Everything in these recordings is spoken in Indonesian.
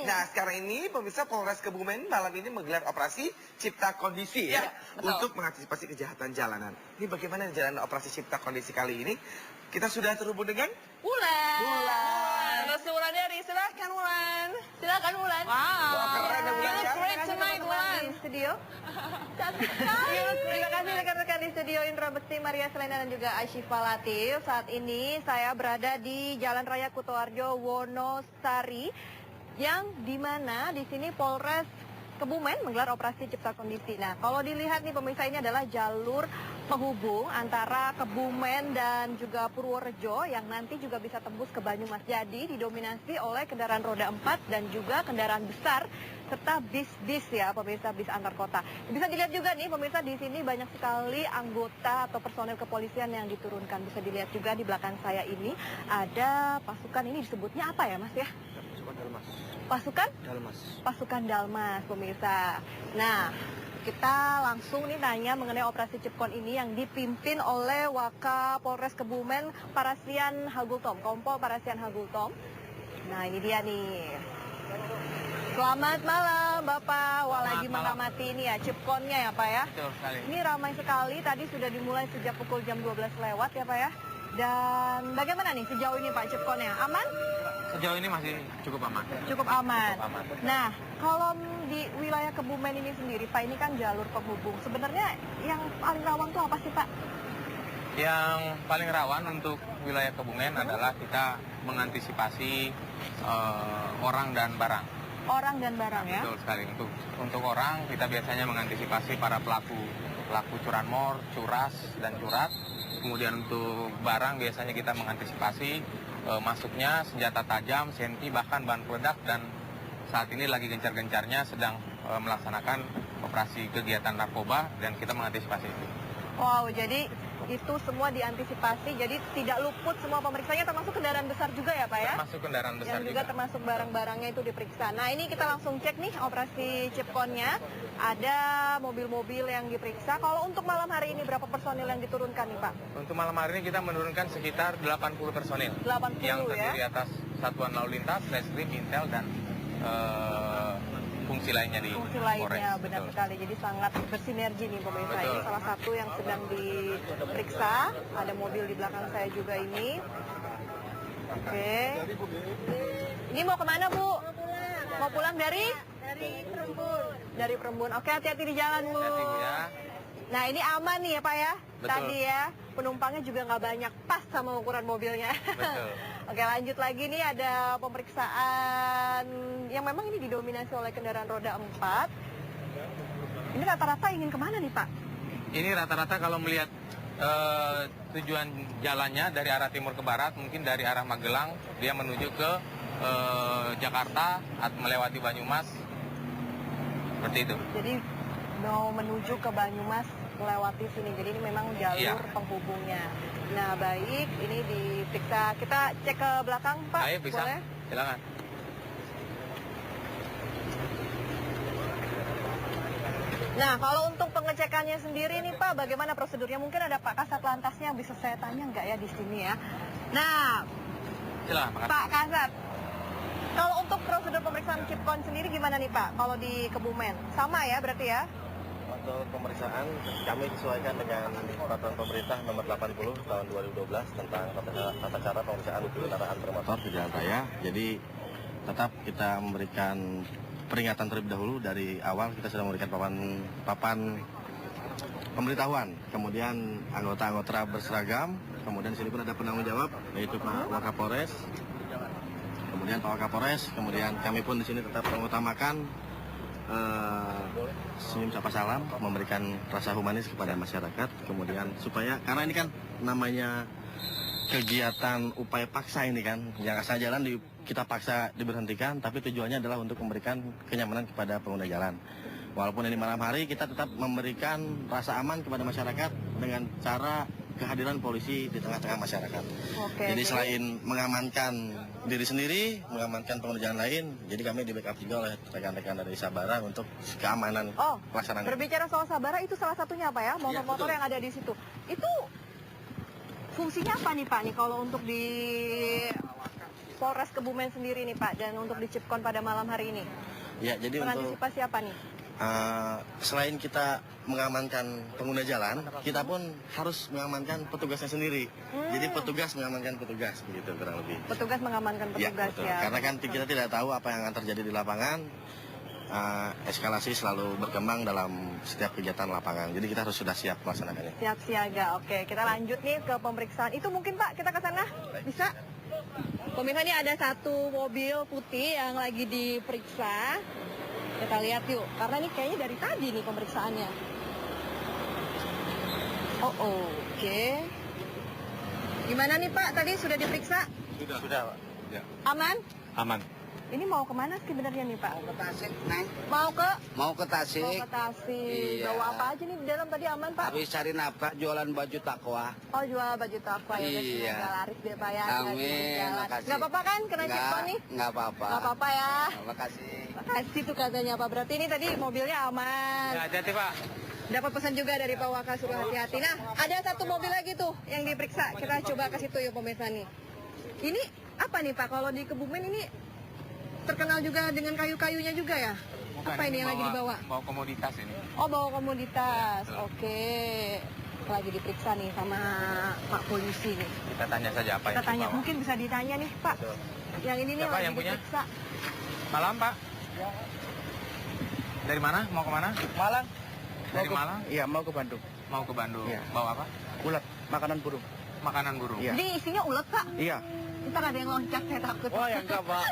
Nah, sekarang ini pemirsa Polres Kebumen malam ini menggelar operasi Cipta Kondisi ya, untuk mengantisipasi kejahatan jalanan. Ini bagaimana jalan operasi Cipta Kondisi kali ini? Kita sudah terhubung dengan Wulan. Terus Wulan dari silakan Wulan. Silakan Wulan. Wah, keren ya, Wulan, You look ya. great tonight Wulan. Di studio. Cantik sekali. Terima kasih rekan-rekan di studio Indra Bekti, Maria Selena dan juga Asyifa Latif. Saat ini saya berada di Jalan Raya Kutoarjo, Wonosari, yang dimana di sini Polres Kebumen menggelar operasi Cipta Kondisi. Nah, kalau dilihat nih pemirsa, ini adalah jalur penghubung antara Kebumen dan juga Purworejo yang nanti juga bisa tembus ke Banyumas. Jadi didominasi oleh kendaraan roda 4 dan juga kendaraan besar serta bis-bis ya pemirsa, bis antar kota. Bisa dilihat juga nih pemirsa, di sini banyak sekali anggota atau personel kepolisian yang diturunkan. Bisa dilihat juga di belakang saya ini ada pasukan, ini disebutnya apa ya Mas ya? Pasukan Dalmas. Pasukan Dalmas, pemirsa. Nah, kita langsung nih tanya mengenai operasi Cipkon ini yang dipimpin oleh Wakapolres Kebumen Parasian Hagultom, Kompol Parasian Hagultom. Nah, ini dia nih. Selamat malam, Bapak. Wah, lagi mengamati ini ya, Cipkonnya ya, Pak ya? Betul sekali. Ini ramai sekali, tadi sudah dimulai sejak pukul jam 12 lewat ya, Pak ya? Dan bagaimana nih sejauh ini Pak Cipkonnya? Aman? Sejauh ini masih cukup aman. Cukup aman. Cukup aman. Nah, kalau di wilayah Kebumen ini sendiri, Pak, ini kan jalur penghubung. Sebenarnya yang paling rawan tuh apa sih, Pak? Yang paling rawan untuk wilayah Kebumen adalah kita mengantisipasi orang dan barang. Orang dan barang ya? Betul sekali. Untuk orang kita biasanya mengantisipasi para pelaku curanmor, curas dan curat. Kemudian untuk barang biasanya kita mengantisipasi masuknya senjata tajam, senti, bahkan bahan peledak, dan saat ini lagi gencar-gencarnya sedang melaksanakan operasi kegiatan narkoba dan kita mengantisipasi itu. Wow, jadi itu semua diantisipasi, jadi tidak luput semua pemeriksaannya, termasuk kendaraan besar juga ya Pak ya? Termasuk kendaraan besar yang juga termasuk barang-barangnya itu diperiksa. Nah, ini kita langsung cek nih operasi Cipkonnya. Ada mobil-mobil yang diperiksa. Kalau untuk malam hari ini berapa personil yang diturunkan nih Pak? Untuk malam hari ini kita menurunkan sekitar 80 personil. 80 yang terdiri ya? atas Satuan Lalu Lintas, Reskrim, Intel, dan fungsi lainnya di Fungsi lainnya, Polres. benar Betul. sekali. Jadi sangat bersinergi nih pemirsa. Betul. Ini salah satu yang sedang diperiksa. Ada mobil di belakang saya juga ini. Oke. Ini mau kemana Bu? Mau pulang dari? Dari Perembun. Dari Perembun. Oke, hati-hati di jalan Bu. Hati-hati, Bu, ya. Nah, ini aman nih ya Pak ya? Betul. Tadi ya. Penumpangnya juga nggak banyak, pas sama ukuran mobilnya. Betul. Oke, lanjut lagi nih, ada pemeriksaan yang memang ini didominasi oleh kendaraan roda 4. Ini rata-rata ingin kemana nih Pak? Ini rata-rata kalau melihat tujuan jalannya dari arah timur ke barat, mungkin dari arah Magelang, dia menuju ke Jakarta, melewati Banyumas, seperti itu. Jadi mau menuju ke Banyumas melewati sini. Jadi ini memang jalur penghubungnya. Nah, baik, ini diperiksa. Kita cek ke belakang Pak, Ayo, bisa. boleh? Silakan. Nah, kalau untuk pengecekannya sendiri nih Pak, bagaimana prosedurnya? Mungkin ada Pak Kasat Lantasnya yang bisa saya tanya nggak ya di sini ya? Nah, Silakan, makasih. Pak Kasat, kalau untuk prosedur pemeriksaan Cipkon sendiri gimana nih Pak? Kalau di Kebumen, sama ya berarti ya? Untuk pemeriksaan kami sesuaikan dengan peraturan pemerintah nomor 80 tahun 2012 tentang tata cara pemeriksaan kendaraan bermotor di jalan raya. Jadi tetap kita memberikan peringatan terlebih dahulu. Dari awal kita sudah memberikan papan pemberitahuan. Kemudian anggota-anggota berseragam. Kemudian di sini pun ada penanggung jawab, yaitu Pak Wakapolres. Kemudian Pak Wakapolres. Kemudian kami pun di sini tetap mengutamakan senyum sapa salam, memberikan rasa humanis kepada masyarakat. Kemudian supaya, karena ini kan namanya kegiatan upaya paksa ini kan, yang asal jalan kita paksa diberhentikan, tapi tujuannya adalah untuk memberikan kenyamanan kepada pengguna jalan. Walaupun ini malam hari, kita tetap memberikan rasa aman kepada masyarakat dengan cara kehadiran polisi di tengah-tengah masyarakat. Oke. Jadi selain mengamankan diri sendiri, mengamankan pengguna jalan lain, jadi kami di backup juga oleh rekan-rekan dari Sabara untuk keamanan pelaksanaan. Berbicara soal Sabara, itu salah satunya apa ya? Motor-motor yang ada di situ. Itu fungsinya apa nih Pak nih kalau untuk di Polres Kebumen sendiri nih Pak, dan untuk di Cipkon pada malam hari ini? Ya, jadi untuk Mengantisipasi apa nih? selain kita mengamankan pengguna jalan, kita pun harus mengamankan petugasnya sendiri. Jadi petugas mengamankan petugas, begitu kurang lebih. Petugas mengamankan Ya, petugas betul. ya. Karena kan kita tidak tahu apa yang akan terjadi di lapangan. Eskalasi selalu berkembang dalam setiap kegiatan lapangan. Jadi kita harus sudah siap melaksanakannya. Siap siaga. Oke, kita lanjut nih ke pemeriksaan. Itu mungkin Pak, kita ke sana? Bisa? Pemirsa, ini ada satu mobil putih yang lagi diperiksa. Kita lihat yuk, karena ini kayaknya dari tadi nih pemeriksaannya. Oke. Gimana nih Pak, tadi sudah diperiksa? Sudah, Pak. Ya. Aman? Aman. Ini mau kemana sebenarnya nih Pak? Mau ke Tasik, Neng. Mau ke? Mau ke Tasik. Mau ke Tasik. Iya. Bawa apa aja nih di dalam tadi aman Pak? Habis cari nafkah jualan baju takwa. Oh, jual baju takwa ya. Iya. Semoga laris deh Pak ya. Amin, makasih. Nggak apa-apa kan kena Cipkon nih? Nggak apa-apa. Nggak apa-apa ya. Terima kasih. Makasih tuh katanya Pak. Berarti ini tadi mobilnya aman. Ya, hati-hati Pak. Dapat pesan juga dari Pak Waka suruh hati-hati. Nah, ada satu mobil lagi tuh yang diperiksa. Kita coba ke situ yuk pemirsa nih. Ini apa nih Pak? Kalau di Kebumen ini terkenal juga dengan kayu-kayunya juga ya? Bukan, Apa ini yang lagi dibawa? Bawa komoditas ini. Oh, bawa komoditas. Oke. Lagi diperiksa nih sama Pak Polisi nih. Kita tanya saja apa Kita yang tanya, dibawa. mungkin bisa ditanya nih Pak. Yang ini nih Siapa lagi yang punya? diperiksa. Malam Pak. Dari mana? Mau kemana? Malang. Dari Malang? Iya, mau ke Bandung. Mau ke Bandung. Iya. Bawa apa? Ulat, makanan burung. Makanan burung. Iya. Ini isinya ulet Pak. Iya. Ntar ada yang loncat, saya takut. Oh, ya enggak, Pak.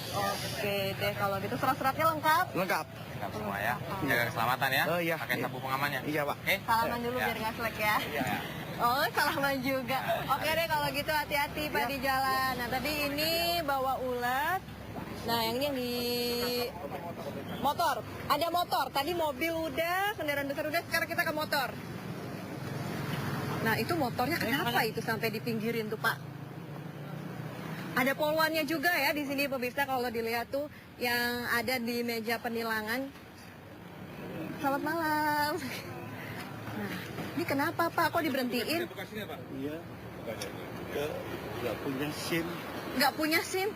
Oke deh, kalau gitu surat-suratnya lengkap. Lengkap. Lengkap semua ya. Jaga keselamatan ya. Oh, iya. Pakai Iya. sabuk pengamannya. Iya, Pak. Oke. Salaman dulu Ya. biar nggak selek ya. Iya. Oh, salaman juga. Oke deh kalau gitu hati-hati Pak di jalan. Nah tadi ini bawa ulat. Nah yang ini yang di motor. Ada motor. Tadi mobil udah, kendaraan besar udah. Sekarang kita ke motor. Nah itu motornya kenapa itu sampai dipinggirin tuh Pak? Ada poluannya juga ya di sini pemirsa kalau dilihat tuh yang ada di meja penilangan. Selamat malam. Nah, ini kenapa Pak? Kok diberhentiin? Iya. Nggak punya SIM. Nggak punya SIM?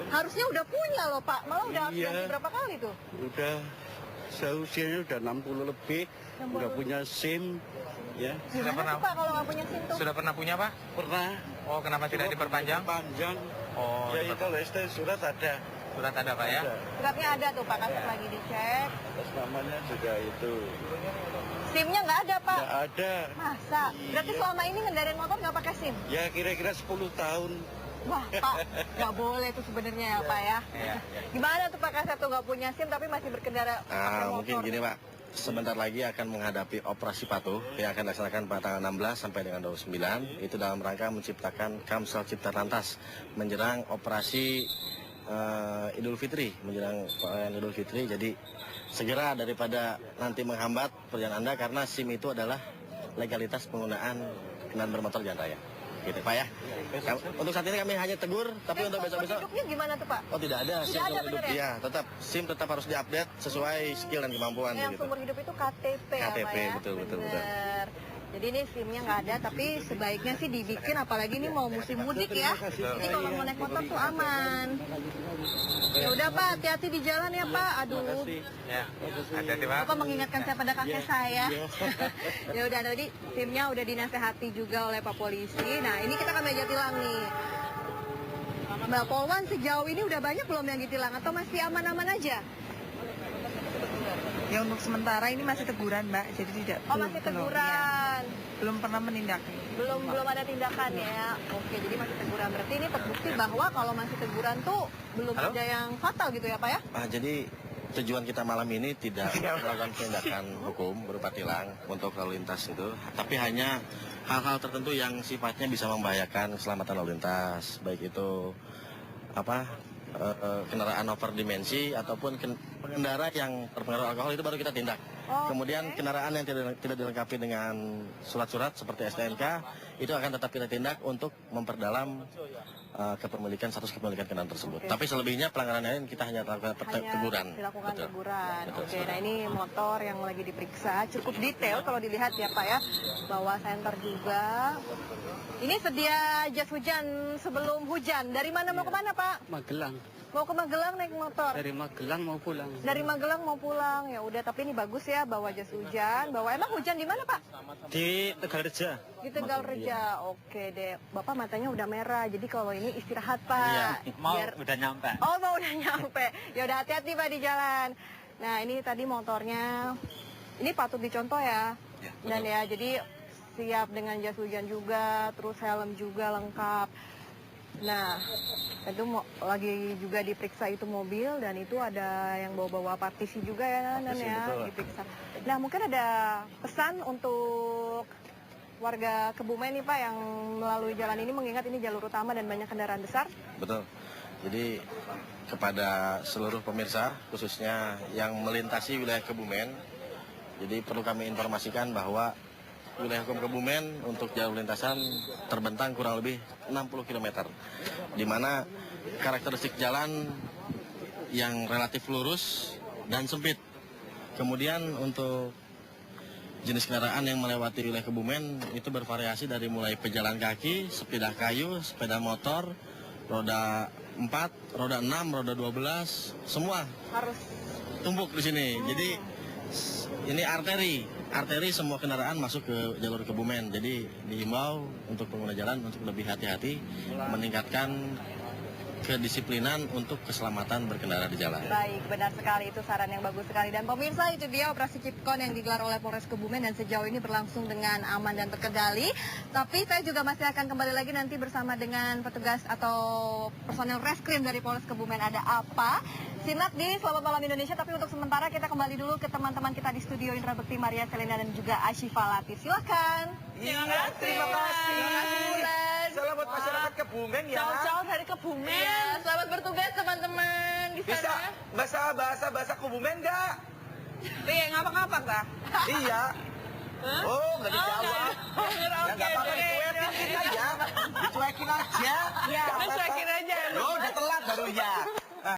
Harusnya udah punya loh Pak. Malah udah Iya. ganti berapa kali tuh? Udah, seusianya udah 60 lebih. Nggak punya SIM. Ya. Gimana pernah- tuh Pak kalau nggak punya SIM tuh? Sudah pernah punya Pak? Pernah. Oh, kenapa tidak diperpanjang? Panjang. Oh, Ya, kalau ST surat ada. surat ada Pak ya? Ada. Suratnya ada tuh Pak, kasih lagi dicek. Atas namanya juga itu. SIM-nya nggak ada Pak. Nggak ada. Masa? Berarti Iya. selama ini ngendarin motor nggak pakai SIM? Ya, kira-kira 10 tahun. Wah Pak, nggak boleh tuh sebenarnya ya Pak ya. Iya. Gimana tuh Pak Kasep tuh nggak punya SIM tapi masih berkendara pakai motor? Mungkin gini Pak, sebentar lagi akan menghadapi operasi patuh yang akan dilaksanakan pada tanggal 16 sampai dengan 29. Itu dalam rangka menciptakan Kamsel Cipta Lantas menjelang operasi Idul Fitri, menjelang perayaan Idul Fitri. Jadi segera daripada nanti menghambat perjalanan Anda karena SIM itu adalah legalitas penggunaan kendaraan bermotor jalan raya. Gitu Pak ya. Untuk saat ini kami hanya tegur, tapi untuk besok-besok hidupnya gimana tuh Pak? oh tidak ada SIM Tidak ada, seumur hidup. bener ya? Iya, tetap SIM tetap harus diupdate sesuai skill dan kemampuan Yang begitu. seumur hidup itu KTP, ya KTP, Pak ya? betul. Bener. Jadi ini SIM-nya nggak ada, tapi sebaiknya sih dibikin, apalagi ini mau musim mudik ya. Jadi kalau mau naik motor tuh aman. Ya udah Pak, hati-hati di jalan ya Pak. Aduh, Ya. Hati-hati Pak. Bapak mengingatkan saya pada kakek saya. Ya udah, tadi SIM-nya udah dinasehati juga oleh Pak Polisi. Nah ini kita ke meja tilang nih. Mbak Polwan sejauh ini udah banyak belum yang ditilang atau masih aman-aman aja? Ya untuk sementara ini masih teguran Mbak, jadi tidak. Oh masih teguran. Belum pernah menindak. Belum ada tindakan ya. Oke, jadi masih teguran. Berarti ini terbukti bahwa kalau masih teguran tuh belum Halo? ada yang fatal gitu ya Pak ya? Jadi tujuan kita malam ini tidak melakukan tindakan hukum berupa tilang untuk lalu lintas itu, tapi hanya hal-hal tertentu yang sifatnya bisa membahayakan keselamatan lalu lintas, baik itu kendaraan over dimensi ataupun pengendara yang terpengaruh alkohol itu baru kita tindak. Oh, Kemudian oke. kendaraan yang tidak dilengkapi dengan surat-surat seperti STNK itu akan tetap kita tindak untuk memperdalam kepemilikan status kepemilikan kendaraan tersebut. Oke. Tapi selebihnya pelanggaran lain kita hanya lakukan teguran. Dilakukan Betul. teguran. Betul, Oke, betul. nah ini motor yang lagi diperiksa cukup detail kalau dilihat ya Pak ya. Bawa senter juga. Ini sedia jas hujan sebelum hujan. Dari mana mau kemana Pak? Magelang. Mau ke Magelang naik motor? Dari Magelang mau pulang. Dari Magelang mau pulang. Ya udah, tapi ini bagus ya bawa jas hujan. Bawa emang hujan di mana Pak? Di Tegalreja. Di Tegalreja. Oke deh. Bapak matanya udah merah. Jadi kalau ini istirahat Pak. udah nyampe. Oh, mau udah nyampe. Ya udah hati-hati Pak di jalan. Nah, ini tadi motornya. Ini patut dicontoh ya. Dan ya, jadi siap dengan jas hujan juga, terus helm juga lengkap. Nah, itu lagi juga diperiksa itu mobil dan itu ada yang bawa-bawa partisi juga ya, Nan ya, betul. diperiksa. Nah, mungkin ada pesan untuk warga Kebumen nih Pak yang melalui jalan ini, mengingat ini jalur utama dan banyak kendaraan besar. Betul. Jadi kepada seluruh pemirsa khususnya yang melintasi wilayah Kebumen, jadi perlu kami informasikan bahwa wilayah hukum Kebumen untuk jalur lintasan terbentang kurang lebih 60 km. Di mana karakteristik jalan yang relatif lurus dan sempit. Kemudian untuk jenis kendaraan yang melewati wilayah Kebumen itu bervariasi dari mulai pejalan kaki, sepeda kayu, sepeda motor, roda 4, roda 6, roda 12, semua Harus tumpuk di sini. Jadi ini arteri semua kendaraan masuk ke jalur Kebumen. Jadi dihimbau untuk pengguna jalan untuk lebih hati-hati, meningkatkan kedisiplinan untuk keselamatan berkendara di jalan. baik, benar sekali, itu saran yang bagus sekali. Dan pemirsa, itu dia operasi Cipkon yang digelar oleh Polres Kebumen dan sejauh ini berlangsung dengan aman dan terkendali. Tapi saya juga masih akan kembali lagi nanti bersama dengan petugas atau personel reskrim dari Polres Kebumen. Ada apa? Simak di Selamat Malam Indonesia, tapi untuk sementara kita kembali dulu ke teman-teman kita di studio, Indra Bekti, Maria Selena, dan juga Asyifa Latif. Silakan. Iya, terima kasih. Bulan. Salam buat masyarakat Kebumen ya. Jauh-jauh dari Kebumen. Iya, selamat bertugas teman-teman di Bisa sana. bahasa Kebumen nggak? Iya, ngapak-ngapak dah. Iya. Oh, nggak dijawab. Ya nggak apa-apa, dicuekin aja. Dicuekin aja. Ya, dicuekin aja. Oh, udah telat baru ya.